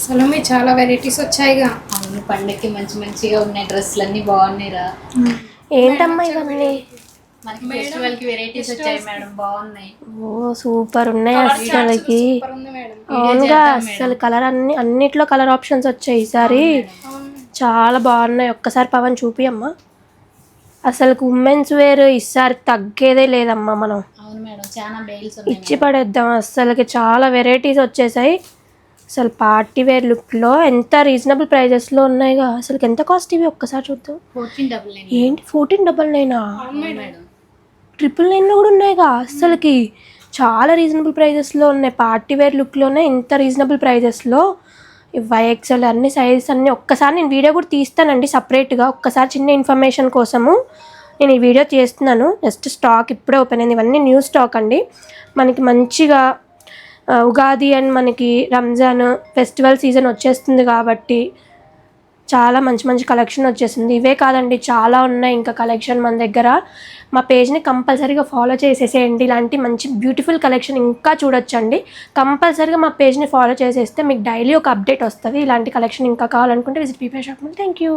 అసలు మీ చాలా వెరైటీస్ వచ్చాయిగా. అవును, పండక్కి మంచిగా ఉన్నాయి, డ్రెస్సులు అన్నీ బాగున్నాయిరా. ఏంటమ్మా ఇవన్నీ? మనకి ఫెస్టివల్ కి వెరైటీస్ వచ్చాయి మేడం, బాగున్నాయి. ఓ సూపర్ ఉన్నాయి అసలుకి. సూపర్ ఉంది మేడం. అవునుగా, అసలు కలర్ అన్నిట్లో కలర్ ఆప్షన్స్ వచ్చాయి ఈసారి. చాలా బాగున్నాయి. ఒక్కసారి పవన్ చూపి అమ్మా. అసలు ఉమెన్స్ వేర్ ఈసారి తగ్గేదే లేదమ్మా. మనం అవును మేడం, చాలా బెయిల్స్ ఇచ్చి పడేద్దాం. అసలుకి చాలా వెరైటీస్ వచ్చేసాయి. అసలు పార్టీ వేర్ లుక్లో ఎంత రీజనబుల్ ప్రైజెస్లో ఉన్నాయిగా. అసలు ఎంత కాస్ట్ ఇవి ఒక్కసారి చూద్దాం. 1499. ఏంటి 1499? మేడం 999లో కూడా ఉన్నాయిగా. అసలుకి చాలా రీజనబుల్ ప్రైజెస్లో ఉన్నాయి. పార్టీ వేర్ లుక్లోనే ఇంత రీజనబుల్ ప్రైజెస్లో YXL అన్ని సైజెస్ అన్నీ. ఒక్కసారి నేను వీడియో కూడా తీస్తానండి సపరేట్గా. ఒక్కసారి చిన్న ఇన్ఫర్మేషన్ కోసము నేను ఈ వీడియో చేస్తున్నాను. జస్ట్ స్టాక్ ఇప్పుడే ఓపెన్ అయింది. ఇవన్నీ న్యూ స్టాక్ అండి. మనకి మంచిగా ఉగాది అండ్ మనకి రంజాన్ ఫెస్టివల్ సీజన్ వచ్చేస్తుంది కాబట్టి చాలా మంచి కలెక్షన్ వచ్చేసింది. ఇవే కాదండి, చాలా ఉన్నాయి ఇంకా కలెక్షన్ మన దగ్గర. మా పేజ్ని కంపల్సరీగా ఫాలో చేసేసేయండి. ఇలాంటి మంచి బ్యూటిఫుల్ కలెక్షన్ ఇంకా చూడొచ్చండి. కంపల్సరీగా మా పేజ్ని ఫాలో చేసేస్తే మీకు డైలీ ఒక అప్డేట్ వస్తుంది. ఇలాంటి కలెక్షన్ ఇంకా కావాలనుకుంటే visit PP shop. Thank you.